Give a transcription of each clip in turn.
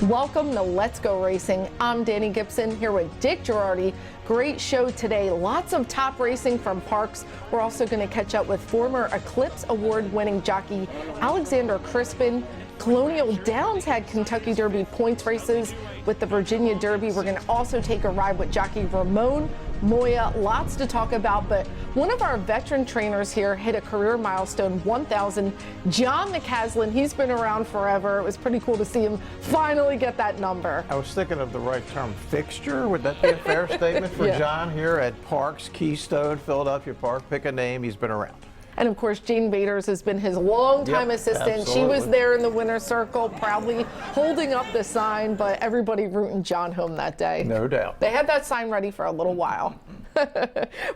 Welcome to Let's Go Racing. I'm Dani Gibson here with Dick Jerardi. Great show today. Lots of top racing from Parx. We're also going to catch up with former Eclipse award-winning jockey Alexander Crispin. Colonial Downs had Kentucky Derby points races with the Virginia Derby. We're going to also take a ride with jockey Ramon Moya. Lots to talk about, but one of our veteran trainers here hit a career milestone, 1,000. John McCaslin, he's been around forever. It was pretty cool to see him finally get that number. I was thinking of the right term, fixture. Would that be a fair statement for John here at Parx, Keystone, Philadelphia Park? Pick a name, he's been around. And of course, Jane Baders has been his longtime assistant. Absolutely. She was there in the winner's circle, proudly holding up the sign, but everybody rooting John home that day. No doubt. They had that sign ready for a little while.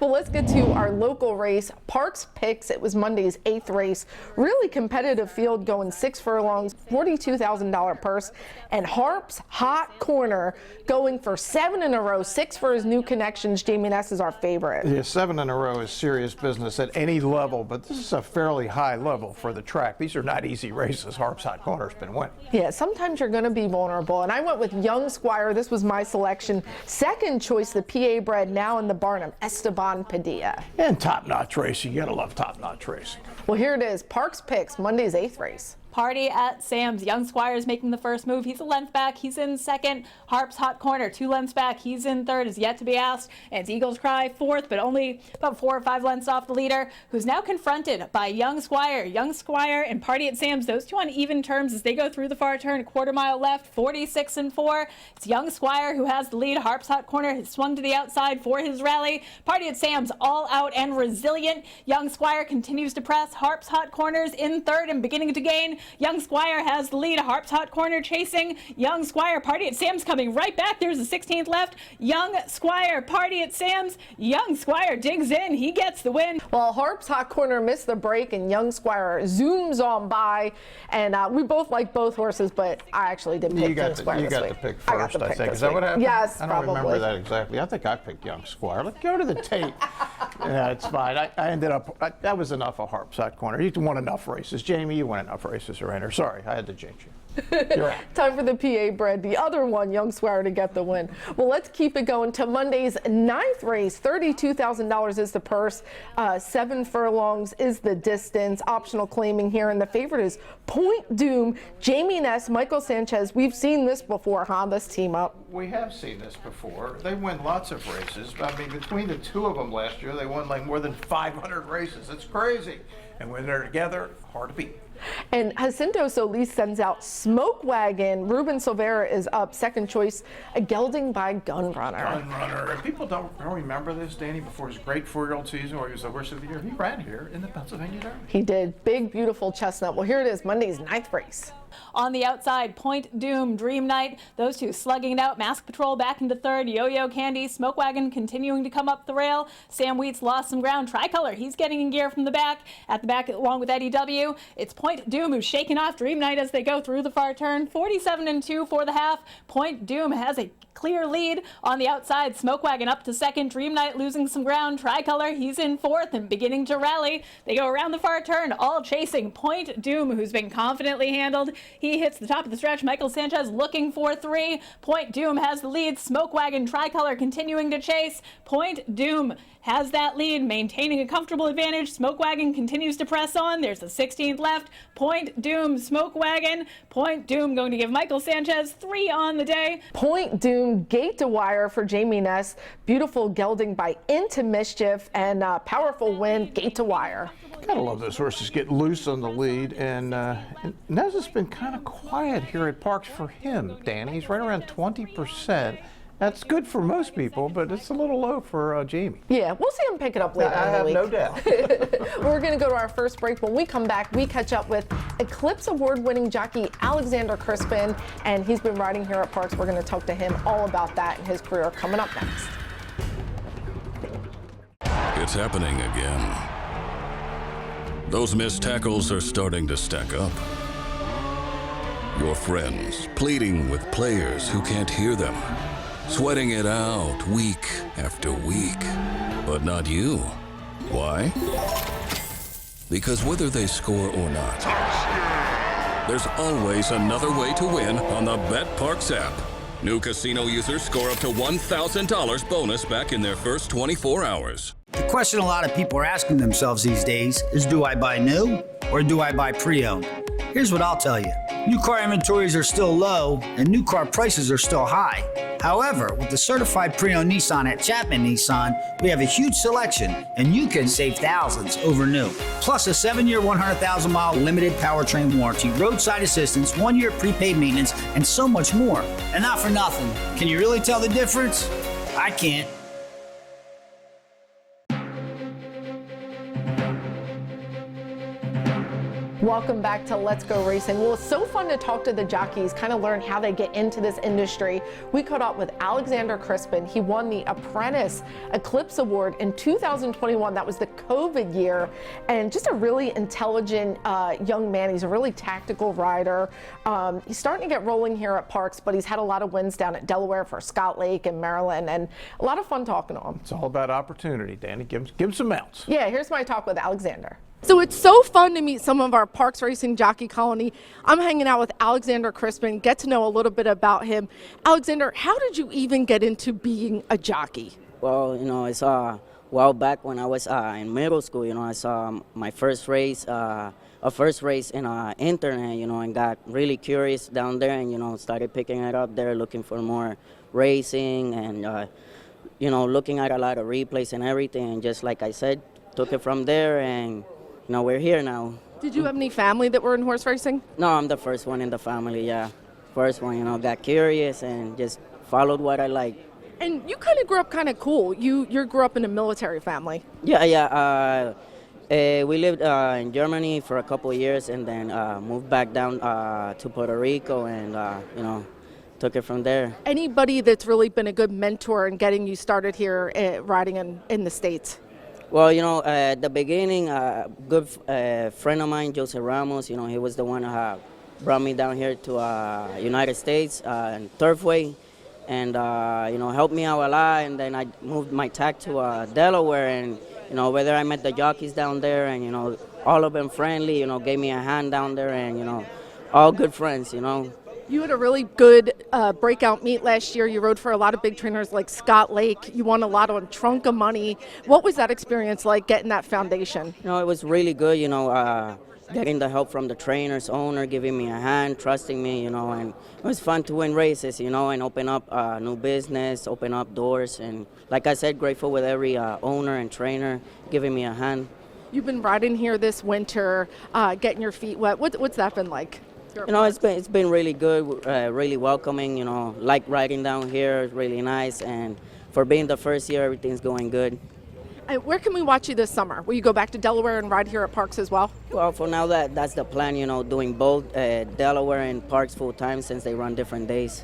Well, let's get to our local race, Parx Picks. It was Monday's 8th race. Really competitive field, going 6 furlongs, $42,000 purse. And Harp's Hot Corner going for 7 in a row, 6 for his new connections. Jamie Ness is our favorite. Yeah, 7 in a row is serious business at any level, but this is a fairly high level for the track. These are not easy races. Harp's Hot Corner's been winning. Yeah, sometimes you're going to be vulnerable. And I went with Young Squire. This was my selection. Second choice, the PA bred, now in the Barnum, Esteban Padilla. And top-notch racing. You gotta love top-notch racing. Well, here it is. Parx Picks, Monday's 8th race. Party at Sam's. Young Squire's making the first move. He's a length back. He's in second. Harp's Hot Corner, 2 lengths back. He's in third, is yet to be asked. And it's Eagles Cry fourth, but only about 4 or 5 lengths off the leader, who's now confronted by Young Squire. Young Squire and Party at Sam's, those two on even terms as they go through the far turn, a quarter mile left, 46 and 4. It's Young Squire who has the lead. Harp's Hot Corner has swung to the outside for his rally. Party at Sam's all out and resilient. Young Squire continues to press. Harp's Hot Corner's in third and beginning to gain. Young Squire has the lead. Harp's Hot Corner chasing. Young Squire, Party at Sam's coming right back. There's the 16th left. Young Squire, Party at Sam's. Young Squire digs in. He gets the win. Well, Harp's Hot Corner missed the break, and Young Squire zooms on by. And we both like both horses, but I actually did pick Young Squire You this got week. the pick first, I think. Is that week. what happened? Yes, I don't remember that exactly. I think I picked Young Squire. Let's go to the tape. Yeah, it's fine. I ended up, that was enough of Harp's Hot Corner. You won enough races. Jamie, you won enough races around here. Sorry, I had to jinx you. You're out. Time for the PA bred, the other one, Young Squire, to get the win. Well, let's keep it going to Monday's 9th race. $32,000 is the purse. 7 furlongs is the distance. Optional claiming here, and the favorite is Point Doom. Jamie Ness, Michael Sanchez. We've seen this before, huh? This team up. We have seen this before. They win lots of races. I mean, between the two of them last year, they won like more than 500 races. It's crazy. And when they're together, hard to beat. And Jacinto Solis sends out Smoke Wagon. Ruben Silvera is up, second choice, a gelding by Gunrunner. Gunrunner. And people don't remember this, Danny, before his great 4-year-old season where he was the worst of the year. He ran here in the Pennsylvania Derby. He did. Big, beautiful chestnut. Well, here it is, Monday's 9th race. On the outside, Point Doom, Dream Night, those two slugging it out. Mask Patrol back into third. Yo-Yo Candy, Smoke Wagon continuing to come up the rail. Sam Wheat's lost some ground. Tricolor, he's getting in gear from the back. At the back, along with Eddie W. It's Point Doom who's shaking off Dream Night as they go through the far turn. 47 and 2 for the half. Point Doom has a clear lead on the outside. Smoke Wagon up to second. Dream Night losing some ground. Tricolor, he's in fourth and beginning to rally. They go around the far turn, all chasing Point Doom, who's been confidently handled. He hits the top of the stretch. Michael Sanchez looking for 3. Point Doom has the lead. Smoke Wagon, Tricolor continuing to chase. Point Doom has that lead, maintaining a comfortable advantage. Smoke Wagon continues to press on. There's the 16th left. Point Doom, Smoke Wagon. Point Doom going to give Michael Sanchez 3 on the day. Point Doom, Gate to Wire for Jamie Ness. Beautiful gelding by Into Mischief, and powerful win, Gate to Wire. Gotta love those horses get loose on the lead, and Nez has been kind of quiet here at Parx for him, Danny. He's right around 20%. That's good for most people, but it's a little low for Jamie. Yeah, we'll see him pick it up later in the week. I have no doubt. We're going to go to our first break. When we come back, we catch up with Eclipse award-winning jockey Alexander Crispin, and he's been riding here at Parx. We're going to talk to him all about that and his career coming up next. It's happening again. Those missed tackles are starting to stack up. Your friends pleading with players who can't hear them. Sweating it out week after week. But not you. Why? Because whether they score or not, there's always another way to win on the Parx app. New casino users score up to $1,000 bonus back in their first 24 hours. The question a lot of people are asking themselves these days is, do I buy new or do I buy pre-owned? Here's what I'll tell you. New car inventories are still low and new car prices are still high. However, with the certified pre-owned Nissan at Chapman Nissan, we have a huge selection and you can save thousands over new. Plus a 7-year, 100,000-mile limited powertrain warranty, roadside assistance, 1-year prepaid maintenance, and so much more. And not for nothing. Can you really tell the difference? I can't. Welcome back to Let's Go Racing. Well, it's so fun to talk to the jockeys, kind of learn how they get into this industry. We caught up with Alexander Crispin. He won the Apprentice Eclipse Award in 2021. That was the COVID year. And just a really intelligent young man. He's a really tactical rider. He's starting to get rolling here at Parx, but he's had a lot of wins down at Delaware for Scott Lake and Maryland, and a lot of fun talking to him. It's all about opportunity, Dani. Give him some mounts. Yeah, here's my talk with Alexander. So it's so fun to meet some of our Parx Racing jockey colony. I'm hanging out with Alexander Crispin, get to know a little bit about him. Alexander, how did you even get into being a jockey? Well, it's a while back when I was in middle school. I saw my first race, a first race in internet, and got really curious down there and, started picking it up there, looking for more racing and, looking at a lot of replays and everything. And just like I said, took it from there and we're here now. Did you have any family that were in horse racing? No, I'm the first one in the family, yeah. First one, got curious and just followed what I like. And you kind of grew up kind of cool. You grew up in a military family. Yeah. We lived in Germany for a couple of years and then moved back down to Puerto Rico and, took it from there. Anybody that's really been a good mentor in getting you started here riding in the States? Well, at the beginning, a good friend of mine, Jose Ramos, he was the one who brought me down here to United States and Turfway and, helped me out a lot. And then I moved my tack to Delaware and, whether I met the jockeys down there and, all of them friendly, gave me a hand down there and, all good friends, You had a really good breakout meet last year. You rode for a lot of big trainers like Scott Lake. You won a lot on Trunk of Money. What was that experience like, getting that foundation? It was really good, getting the help from the trainers, owner, giving me a hand, trusting me, and it was fun to win races, and open up new business, open up doors. And like I said, grateful with every owner and trainer giving me a hand. You've been riding here this winter, getting your feet wet. What's that been like? It's been really good, really welcoming, like riding down here, it's really nice, and for being the first year, everything's going good. And where can we watch you this summer? Will you go back to Delaware and ride here at Parx as well? Well, for now, that's the plan, doing both Delaware and Parx full time since they run different days.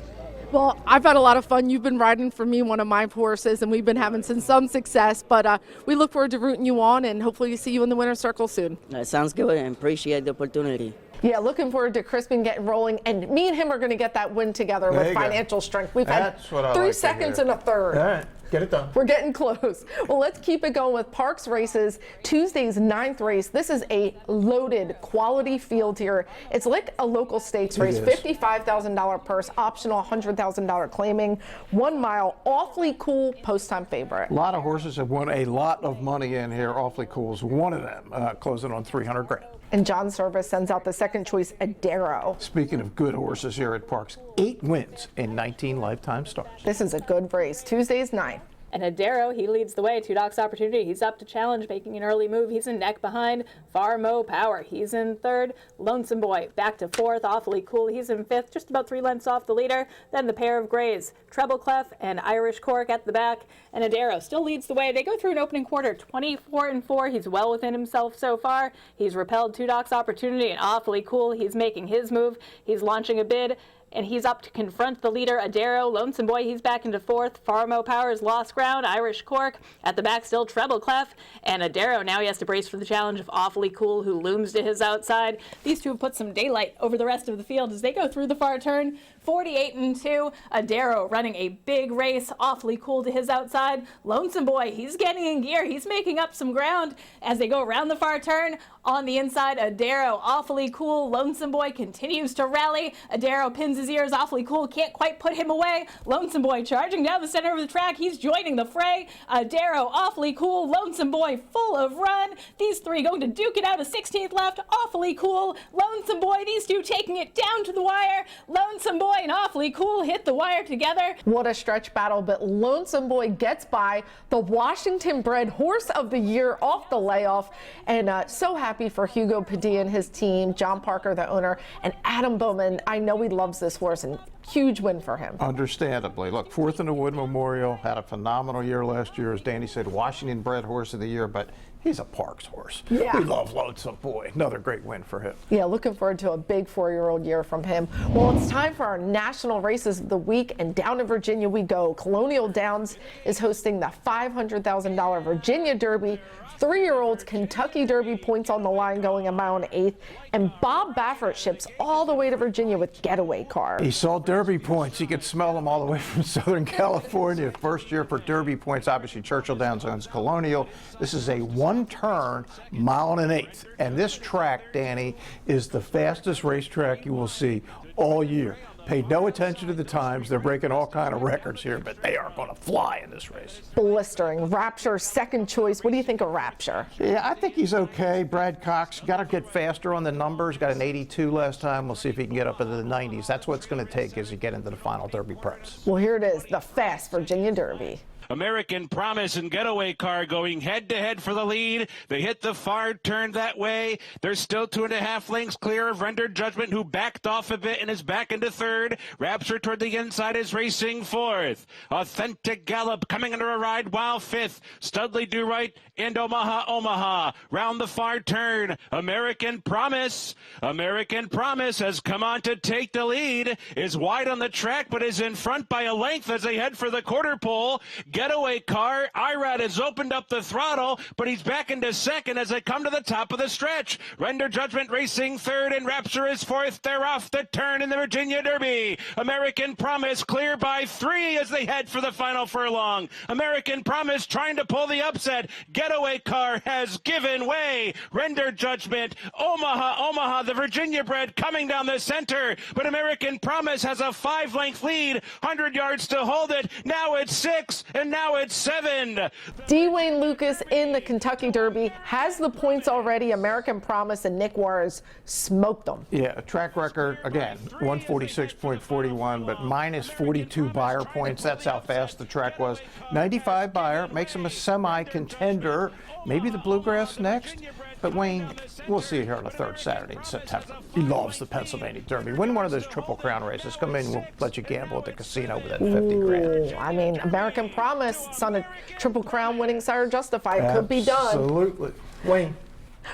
Well, I've had a lot of fun. You've been riding for me, one of my horses, and we've been having some success, but we look forward to rooting you on, and hopefully see you in the winner's circle soon. That sounds good, and appreciate the opportunity. Yeah, looking forward to Crispin getting rolling, and me and him are going to get that win together with financial strength. We've had 3 seconds and a third. All right, get it done. We're getting close. Well, let's keep it going with Parx races. Tuesday's 9th race. This is a loaded quality field here. It's like a local stakes race. $55,000 purse, optional $100,000 claiming. 1 mile, Awfully Cool, post-time favorite. A lot of horses have won a lot of money in here. Awfully Cool is one of them, closing on $300 grand. And John Service sends out the second choice, Adero. Speaking of good horses here at Parx, 8 wins and 19 lifetime starts. This is a good race. Tuesday's 9. And Adero, he leads the way. 2 Docs Opportunity. He's up to challenge, making an early move. He's in neck behind. Farmo Power. He's in 3rd. Lonesome Boy back to 4th. Awfully Cool. He's in 5th, just about 3 lengths off the leader. Then the pair of grays, Treble Clef and Irish Cork at the back. And Adero still leads the way. They go through an opening quarter, 24-4. He's well within himself so far. He's repelled 2 Docs Opportunity and Awfully Cool. He's making his move. He's launching a bid. and he's up to confront the leader, Adero. Lonesome Boy, he's back into fourth. Farmo Powers lost ground. Irish Cork at the back still. Treble Clef. And Adero, now he has to brace for the challenge of Awfully Cool, who looms to his outside. These two have put some daylight over the rest of the field as they go through the far turn. 48-2. Adero running a big race. Awfully Cool to his outside. Lonesome Boy, he's getting in gear. He's making up some ground as they go around the far turn. On the inside, Adero, Awfully Cool. Lonesome Boy continues to rally. Adero pins his ears. Awfully Cool can't quite put him away. Lonesome Boy charging down the center of the track. He's joining the fray. Adero, Awfully Cool. Lonesome Boy full of run. These three going to duke it out. A 16th left. Awfully Cool. Lonesome Boy. These two taking it down to the wire. Lonesome Boy and Awfully Cool hit the wire together. What a stretch battle, but Lonesome Boy gets by the Washington-bred Horse of the Year off the layoff, and so happy for Hugo Padilla and his team, John Parker, the owner, and Adam Bowman. I know he loves this horse, and huge win for him. Understandably. Look, fourth in the Wood Memorial, had a phenomenal year last year, as Danny said, Washington-bred Horse of the Year, but he's a Parx horse. Yeah. We love Lonesome Boy. Another great win for him. Yeah, looking forward to a big 4-year-old year from him. Well, it's time for our national races of the week, and down in Virginia we go. Colonial Downs is hosting the $500,000 Virginia Derby. 3-year-olds Kentucky Derby points on the line going a mile and 1/8, and Bob Baffert ships all the way to Virginia with Getaway Car. He saw Derby points. He could smell them all the way from Southern California. First year for Derby points. Obviously, Churchill Downs owns Colonial. This is a one-turn mile and 1/8. And this track, Danny, is the fastest racetrack you will see all year. Pay no attention to the times. They're breaking all kind of records here, but they are going to fly in this race. Blistering. Rapture, second choice. What do you think of Rapture? Yeah, I think he's okay. Brad Cox got to get faster on the numbers. Got an 82 last time. We'll see if he can get up into the 90s. That's what it's going to take as you get into the final Derby preps. Well, here it is, the fast Virginia Derby. American Promise and Getaway Car going head-to-head for the lead. They hit the far turn that way. They're still 2.5 lengths clear of Rendered Judgment, who backed off a bit and is back into third. Rapture toward the inside is racing fourth. Authentic Gallop coming under a ride while fifth. Studley Do Right and Omaha. Round the far turn. American Promise has come on to take the lead. Is wide on the track, but is in front by a length as they head for the quarter pole. Getaway Car, Irad has opened up the throttle, but he's back into second as they come to the top of the stretch. Render Judgment racing third, and Rapture is fourth. They're off the turn in the Virginia Derby. American Promise clear by 3 as they head for the final furlong. American Promise trying to pull the upset. Getaway Car has given way. Render Judgment, Omaha, the Virginia bred coming down the center, but American Promise has a 5-length lead, 100 yards to hold it. Now it's 6, and now it's 7. D. Wayne Lucas in the Kentucky Derby has the points already. American Promise and Nick Juarez smoked them. Yeah, track record, again, 146.41, but minus 42 Beyer points. That's how fast the track was. 95 Beyer makes him a semi-contender. Maybe the Bluegrass next. But Wayne, we'll see you here on the third Saturday in September. He loves the Pennsylvania Derby. Win one of those Triple Crown races. Come in, we'll let you gamble at the casino with that 50 grand. I mean, American Promise, son of Triple Crown winning sire Justified, could be done. Absolutely. Wayne.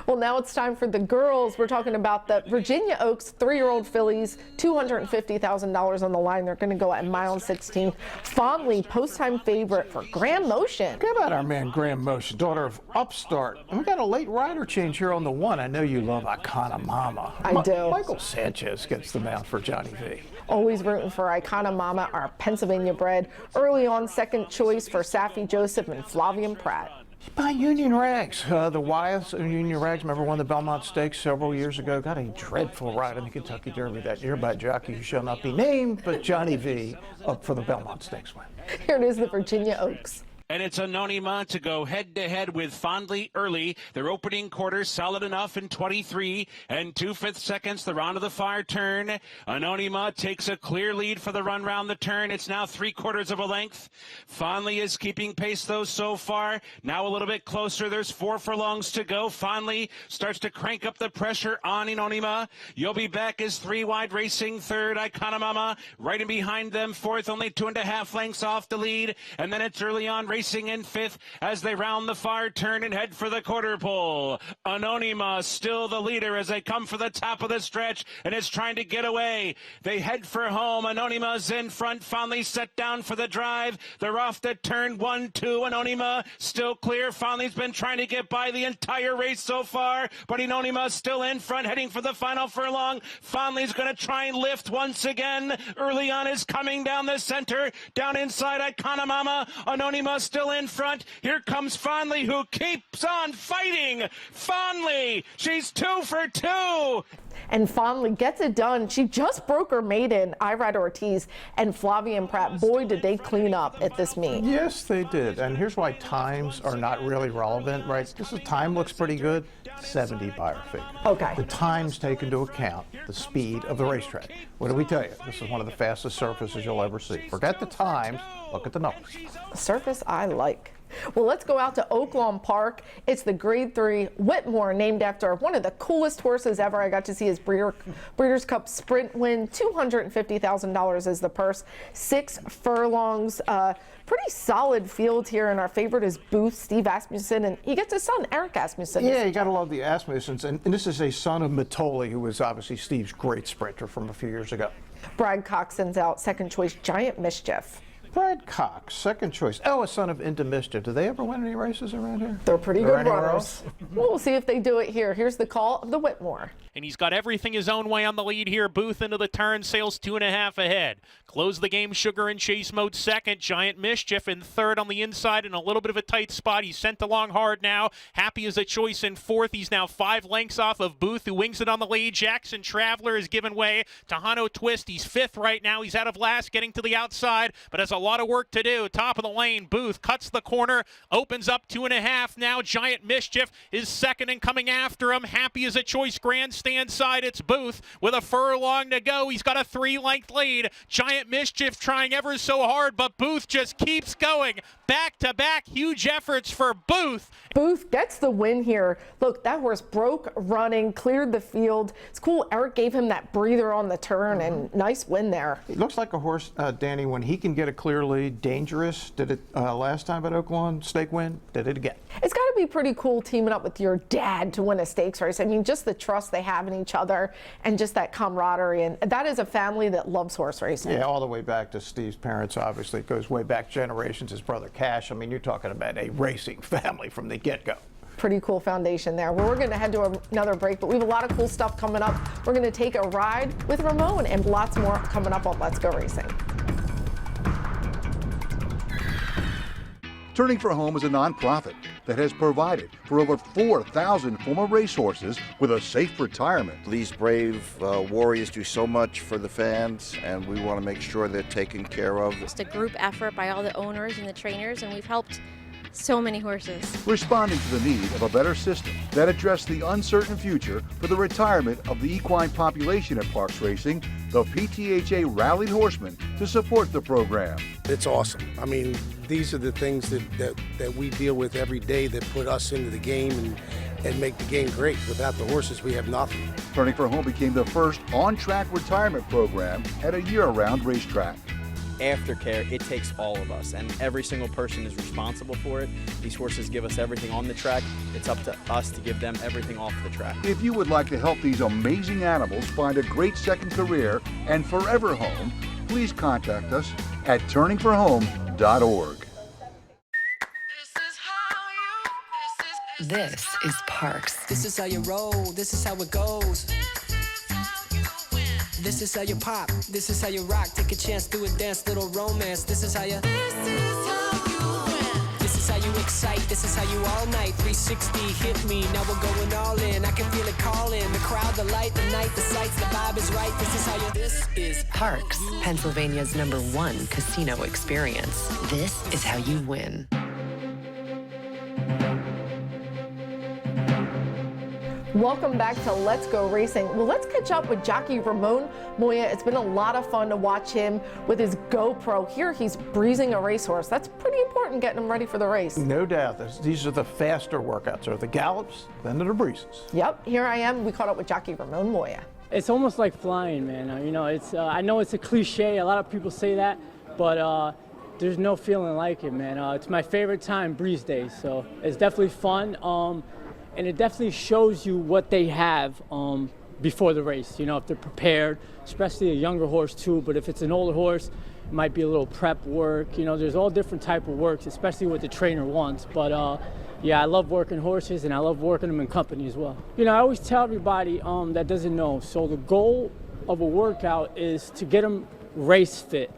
Well, now it's time for the girls. We're talking about the Virginia Oaks 3-year-old fillies, $250,000 on the line. They're going to go at mile and 16. Fondly, post-time favorite for Grand Motion. How about our man Grand Motion, daughter of Upstart? And we got a late rider change here on the 1. I know you love Icona Mama. I do. Michael Sanchez gets the mount for Johnny V. Always rooting for Icona Mama, our Pennsylvania bred. Early on, second choice for Safi Joseph and Flavian Pratt. By Union Rags. The Wyeths and Union Rags, remember, won the Belmont Stakes several years ago. Got a dreadful ride in the Kentucky Derby that year by a jockey who shall not be named, but Johnny V up for the Belmont Stakes win. Here it is, the Virginia Oaks. And it's Anonyma to go head-to-head with Fondly early. Their opening quarter solid enough in 23 and 2/5 seconds. They're onto the far turn. Anonyma takes a clear lead for the run round the turn. It's now 3/4 of a length. Fondly is keeping pace, though, so far. Now a little bit closer. There's 4 furlongs to go. Fondly starts to crank up the pressure on Anonyma. You'll Be Back is 3 wide racing third. Icona Mama right in behind them, fourth, only 2.5 lengths off the lead. And then it's early on racing in fifth as they round the far turn and head for the quarter pole. Anonyma still the leader as they come for the top of the stretch and is trying to get away. They head for home. Anonyma's in front. Fondly set down for the drive. They're off to turn 1, 2. Anonyma still clear. Fondly's been trying to get by the entire race so far, but Anonyma's still in front, heading for the final furlong. Fondly's going to try and lift once again. Early on is coming down the center. Down inside Iconomama. Anonyma still in front. Here comes Fondly, who keeps on fighting. Fondly, she's 2 for 2. And Fondly gets it done. She just broke her maiden, Irad Ortiz and Flavian Pratt. Boy, did they clean up at this meet. Yes, they did. And here's why times are not really relevant, right? This time looks pretty good. 70 Beyer figure. Okay. The times take into account the speed of the racetrack. What do we tell you? This is one of the fastest surfaces you'll ever see. Forget the times, look at the numbers. A surface I like. Well, let's go out to Oaklawn Park. It's the Grade 3 Whitmore, named after one of the coolest horses ever. I got to see his Breeders' Cup Sprint win. $250,000 is the purse. 6 furlongs. Pretty solid field here, and our favorite is Booth, Steve Asmussen, and he gets his son, Eric Asmussen. Yeah, you got to love the Asmussens, and this is a son of Matoli, who was obviously Steve's great sprinter from a few years ago. Brad Cox sends out second choice, Giant Mischief. Brad Cox, second choice. Oh, a son of Into Mischief. Do they ever win any races around here? They're pretty Or good anywhere runners. else? We'll see if they do it here. Here's the call of the Whitmore. And he's got everything his own way on the lead here. Booth into the turn, sails 2.5 ahead. Close the game, Sugar in chase mode second. Giant Mischief in third on the inside in a little bit of a tight spot. He's sent along hard now. Happy is a choice in fourth. He's now 5 lengths off of Booth, who wings it on the lead. Jackson Traveler has given way to Hano Twist. He's fifth right now. He's out of last, getting to the outside, but has a lot of work to do. Top of the lane, Booth cuts the corner, opens up 2.5 now. Giant Mischief is second and coming after him. Happy is a choice, grandstand side. It's Booth with a furlong to go. He's got a 3-length lead. Giant Mischief trying ever so hard, but Booth just keeps going. Back to back, huge efforts for Booth. Booth gets the win here. Look, that horse broke running, cleared the field. It's cool. Eric gave him that breather on the turn, and nice win there. It looks like a horse, Danny, when he can get a clear lead, dangerous. Did it last time at Oaklawn, stake win, did it again. It's got to be pretty cool teaming up with your dad to win a stakes race. I mean, just the trust they have in each other and just that camaraderie. And that is a family that loves horse racing. Yeah, all the way back to Steve's parents, obviously. It goes way back generations, his brother Cash. I mean, you're talking about a racing family from the get-go. Pretty cool foundation there. Well, we're going to head to another break, but we have a lot of cool stuff coming up. We're going to take a ride with Ramon and lots more coming up on Let's Go Racing. Turning for Home is a nonprofit that has provided for over 4,000 former racehorses with a safe retirement. These brave warriors do so much for the fans, and we want to make sure they're taken care of. It's a group effort by all the owners and the trainers, and we've helped so many horses. Responding to the need of a better system that addressed the uncertain future for the retirement of the equine population at Parx Racing, the PTHA rallied horsemen to support the program. It's awesome. I mean, these are the things that we deal with every day that put us into the game and make the game great. Without the horses, we have nothing. Turning for Home became the first on-track retirement program at a year-round racetrack. Aftercare, it takes all of us, and every single person is responsible for it. These horses give us everything on the track. It's up to us to give them everything off the track. If you would like to help these amazing animals find a great second career and forever home, please contact us at turningforhome.org. This is Parx. This is how you roll, this is how it goes. This is how you pop, this is how you rock. Take a chance, do a dance, little romance. This is how you win. This is how you excite, this is how you all night. 360 hit me, now we're going all in. I can feel it calling, the crowd, the light, the night, the sights, the vibe is right. This is how you. This is Parx, Pennsylvania's #1 casino experience. This is how you win. Welcome back to Let's Go Racing. Well, let's catch up with jockey Ramon Moya. It's been a lot of fun to watch him with his GoPro. Here he's breezing a racehorse. That's pretty important, getting him ready for the race. No doubt. These are the faster workouts. Are the gallops, then they're the breezes. Yep, here I am. We caught up with jockey Ramon Moya. It's almost like flying, man. You know, it's I know it's a cliche. A lot of people say that, but There's no feeling like it, man. It's my favorite time, breeze days, so it's definitely fun. And it definitely shows you what they have before the race, if they're prepared, especially a younger horse too, but if it's an older horse, it might be a little prep work. There's all different type of works, especially what the trainer wants. But yeah, I love working horses, and I love working them in company as well. I always tell everybody that doesn't know, so the goal of a workout is to get them race fit.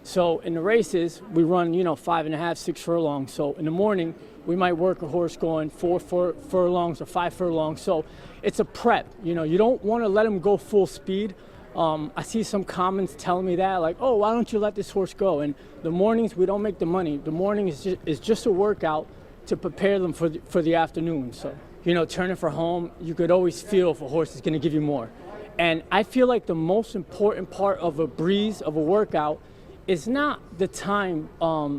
So in the races, we run, 5.5, 6 furlongs. So in the morning, we might work a horse going 4 furlongs or 5 furlongs. So it's a prep. You don't want to let them go full speed. I see some comments telling me that, like, oh, why don't you let this horse go? And the mornings, we don't make the money. The morning is just a workout to prepare them for the afternoon. So, turning for home, you could always feel if a horse is going to give you more. And I feel like the most important part of a breeze, of a workout, is not the time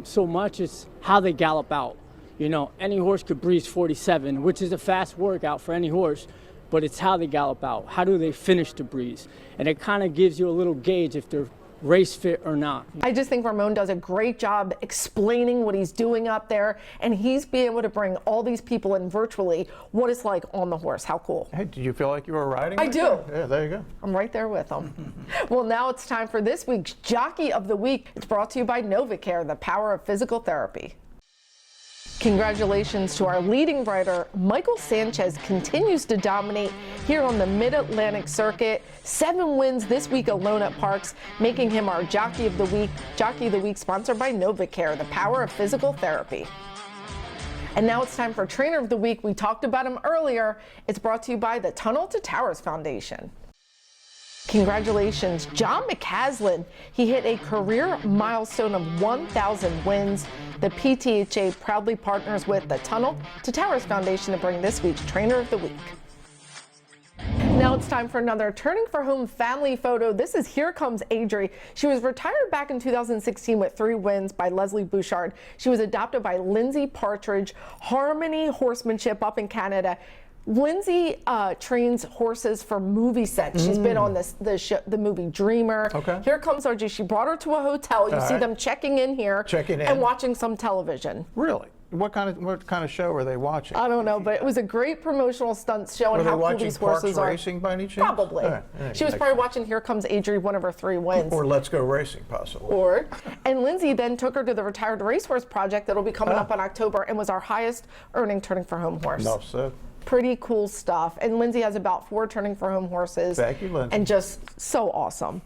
so much as how they gallop out. Any horse could breeze 47, which is a fast workout for any horse, but it's how they gallop out. How do they finish the breeze? And it kind of gives you a little gauge if they're race fit or not. I just think Ramon does a great job explaining what he's doing up there, and he's being able to bring all these people in virtually what it's like on the horse. How cool. Hey, did you feel like you were riding? I do. Yeah, there you go. I'm right there with them. Well, now it's time for this week's Jockey of the Week. It's brought to you by NovaCare, the power of physical therapy. Congratulations to our leading rider. Michael Sanchez continues to dominate here on the Mid-Atlantic circuit. 7 wins this week alone at Parx, making him our Jockey of the Week. Jockey of the Week sponsored by NovaCare, the power of physical therapy. And now it's time for Trainer of the Week. We talked about him earlier. It's brought to you by the Tunnel to Towers Foundation. Congratulations, John McCaslin. He hit a career milestone of 1,000 wins. The PTHA proudly partners with the Tunnel to Towers Foundation to bring this week's Trainer of the Week. Now it's time for another Turning for Home family photo. This is Here Comes Adri. She was retired back in 2016 with 3 wins by Leslie Bouchard. She was adopted by Lindsay Partridge, Harmony Horsemanship up in Canada. Lindsay trains horses for movie sets. She's been on the movie Dreamer. Okay. Here comes RG. She brought her to a hotel. You see them checking in here and watching some television. Really? What kind of show were they watching? I don't know, but it was a great promotional stunt showing how cool these horses are. Racing by any chance? Probably. She was probably watching Here Comes Adri, one of her 3 wins. Or Let's Go Racing, possibly. And Lindsay then took her to the Retired Racehorse Project that'll be coming up in October and was our highest earning Turning for Home horse. No, so. Pretty cool stuff. And Lindsay has about 4 Turning for Home horses. Thank you, Lindsay. And just so awesome.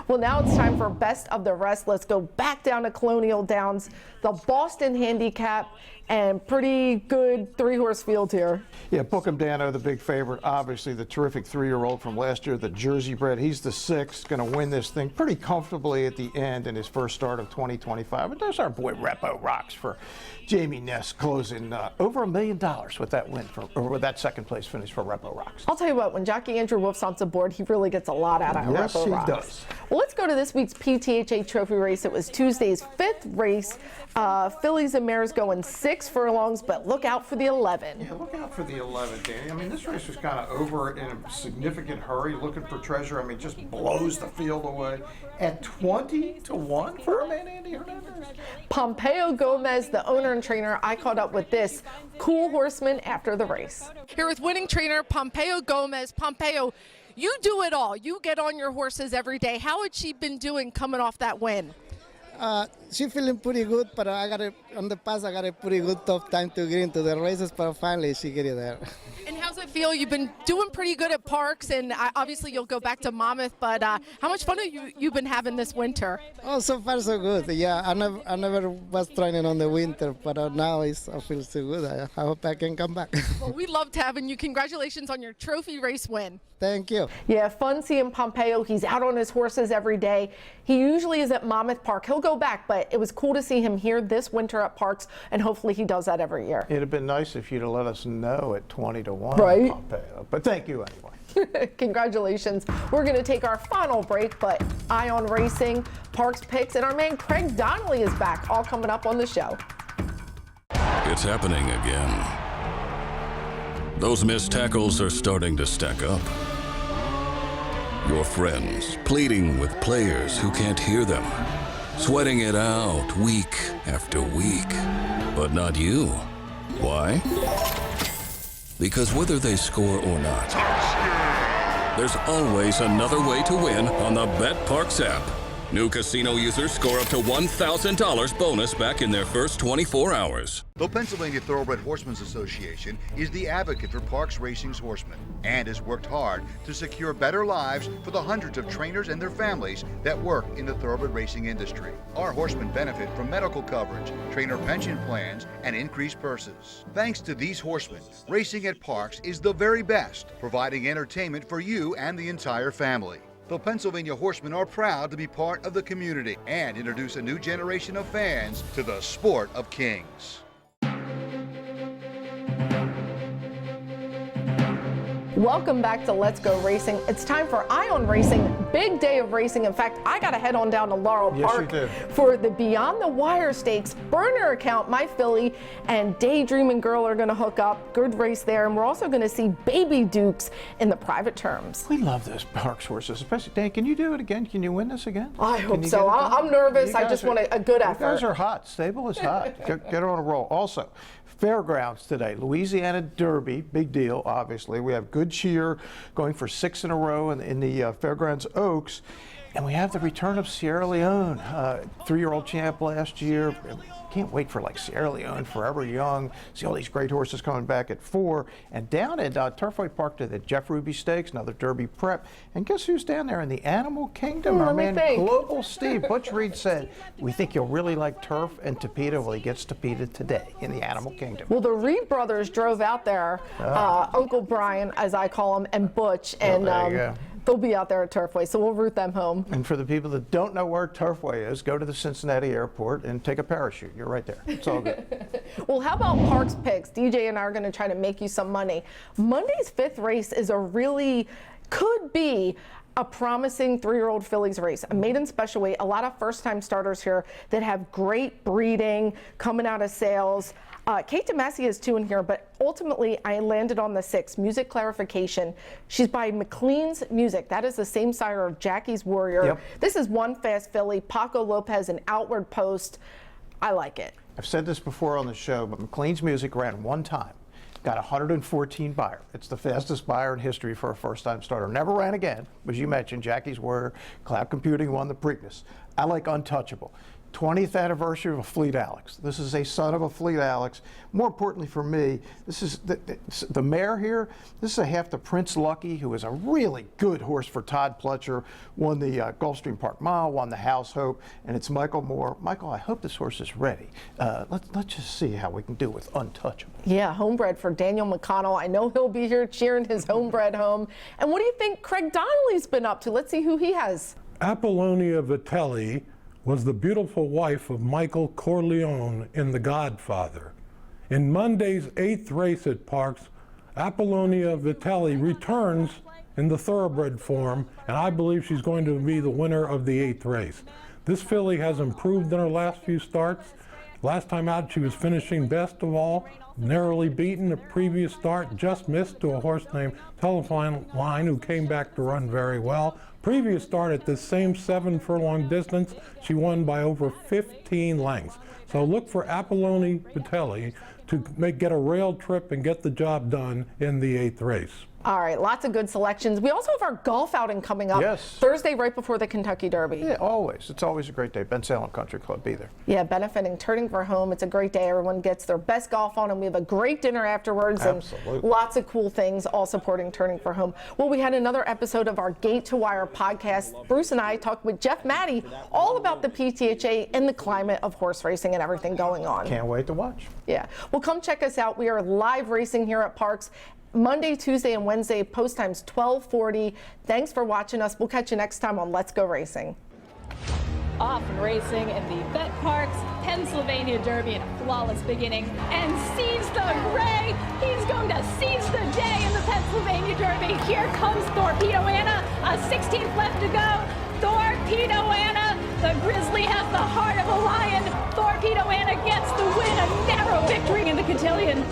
Well, now it's time for Best of the Rest. Let's go back down to Colonial Downs, the Boston Handicap, and pretty good 3-horse field here. Yeah, Bookham Dano, the big favorite. Obviously, the terrific 3-year-old from last year, the Jersey bred. He's the 6th, going to win this thing pretty comfortably at the end in his first start of 2025. And there's our boy Repo Rocks for Jamie Ness, closing over $1 million with that win, with that second place finish for Repo Rocks. I'll tell you what, when jockey Andrew Wolf's on board, he really gets a lot out of Repo Rocks. Yes, he does. Well, let's go to this week's PTHA Trophy race. It was Tuesday's 5th race. Fillies and mares going 6 furlongs, but look out for the 11. Yeah, look out for the 11, Danny. I mean, this race was kind of over in a significant hurry, looking for treasure. I mean, just blows the field away. At 20-1 for a man, Andy Hernandez. Pompeo Gomez, the owner and trainer, I caught up with this cool horseman after the race. Here with winning trainer Pompeo Gomez. Pompeo, you do it all. You get on your horses every day. How had she been doing coming off that win? She's feeling pretty good, but on the past I got a pretty good tough time to get into the races, but finally she get it there. And how's it feel? You've been doing pretty good at Parx, and obviously you'll go back to Monmouth, but how much fun have you been having this winter? Oh, so far so good. Yeah, I never was training on the winter, but now I feel so good. I hope I can come back. Well, we loved having you. Congratulations on your trophy race win. Thank you. Yeah, fun seeing Pompeo. He's out on his horses every day. He usually is at Monmouth Park. He'll go back, but it was cool to see him here this winter at Parx, and hopefully he does that every year. It'd have been nice if you'd have let us know at 20-1, right? Pompeo. But thank you anyway. Congratulations. We're going to take our final break, but Eye on Racing, Parx Picks, and our man Craig Donnelly is back, all coming up on the show. It's happening again. Those missed tackles are starting to stack up. Your friends pleading with players who can't hear them. sweating it out week after week. But not you. Why? Because whether they score or not, there's always another way to win on the Parx app. New casino users score up to $1,000 bonus back in their first 24 hours. The Pennsylvania Thoroughbred Horsemen's Association is the advocate for Parx Racing's horsemen and has worked hard to secure better lives for the hundreds of trainers and their families that work in the thoroughbred racing industry. Our horsemen benefit from medical coverage, trainer pension plans, and increased purses. Thanks to these horsemen, racing at Parx is the very best, providing entertainment for you and the entire family. The Pennsylvania Horsemen are proud to be part of the community and introduce a new generation of fans to the sport of kings. Welcome back to Let's Go Racing. It's time for Eye on Racing. Big day of racing. In fact, I got to head on down to Laurel Park for the Beyond the Wire Stakes. Burner Account, my filly, and Daydreaming Girl are going to hook up. Good race there. And we're also going to see Baby Dukes in the private terms. We love those Parx horses, especially Dan. Can you do it again? Can you win this again? I hope so. I'm nervous. I just want a good effort. You guys are hot. Stable is hot. Get on a roll. Also, Fairgrounds today, Louisiana Derby, big deal, obviously. We have good cheer going for 6 in a row in the Fairgrounds Oaks. And we have the return of Sierra Leone, 3-year-old champ last year. Can't wait for like Sierra Leone, Forever Young. See all these great horses coming back at 4. And down at Turfway Park to the Jeff Ruby Stakes, another Derby prep. And guess who's down there in the Animal Kingdom? Our man Global Steve. Butch Reed said, we think you'll really like turf and Tapeta. Well, he gets Tapeta today in the Animal Kingdom. Well, the Reed brothers drove out there, Uncle Brian, as I call him, and Butch. And they'll be out there at Turfway, so we'll root them home. And for the people that don't know where Turfway is, go to the Cincinnati airport and take a parachute. You're right there. It's all good. Well, how about Parx picks? DJ and I are going to try to make you some money. Monday's 5th race is could be a promising 3-year-old fillies race, a maiden special weight. A lot of first-time starters here that have great breeding coming out of sales. Kate DeMasi is 2 in here, but ultimately I landed on the 6, Music Clarification. She's by McLean's Music. That is the same sire of Jackie's Warrior. Yep. This is one fast filly. Paco Lopez, an outward post. I like it. I've said this before on the show, but McLean's Music ran one time. Got 114 buyer. It's the fastest buyer in history for a first-time starter. Never ran again. As you mentioned, Jackie's Warrior, Cloud Computing won the Preakness. I like Untouchable. 20th anniversary of a Fleet Alex. This is a son of a Fleet Alex. More importantly for me, this is the mare here. This is a half to Prince Lucky, who is a really good horse for Todd Pletcher. Won the Gulfstream Park Mile, won the House Hope, and it's Michael Moore. Michael, I hope this horse is ready. Let's just see how we can do with Untouchable. Yeah, homebred for Daniel McConnell. I know he'll be here cheering his homebred home. And what do you think Craig Donnelly's been up to? Let's see who he has. Apollonia Vitelli was the beautiful wife of Michael Corleone in The Godfather. In Monday's 8th race at Parx, Apollonia Vitelli returns in the thoroughbred form, and I believe she's going to be the winner of the 8th race. This filly has improved in her last few starts. Last time out, she was finishing best of all, narrowly beaten. A previous start, just missed to a horse named Telephone Line, who came back to run very well. Previous start at this same 7-furlong distance, she won by over 15 lengths. So look for Apollonia Vitelli to get a rail trip and get the job done in the 8th race. All right, lots of good selections. We also have our golf outing coming up Thursday, right before the Kentucky Derby. Yeah, always. It's always a great day. Ben Salem Country Club, be there. Yeah, benefiting Turning for Home. It's a great day. Everyone gets their best golf on, and we have a great dinner afterwards. Absolutely. And lots of cool things, all supporting Turning for Home. Well, we had another episode of our Gate to Wire podcast. Bruce and I talked with Jeff Maddie all about the PTHA and the climate of horse racing and everything going on. Can't wait to watch. Yeah. Well, come check us out. We are live racing here at Parx. Monday, Tuesday, and Wednesday, post times 12:40. Thanks for watching us. We'll catch you next time on Let's Go Racing. Off and racing in the Parx Pennsylvania Derby in a flawless beginning, and sees the gray. He's going to seize the day in the Pennsylvania Derby. Here comes Torpedo Anna, a 16th left to go. Torpedo Anna, the Grizzly has the heart of a lion. Torpedo Anna gets the win, a narrow victory in the cotillion.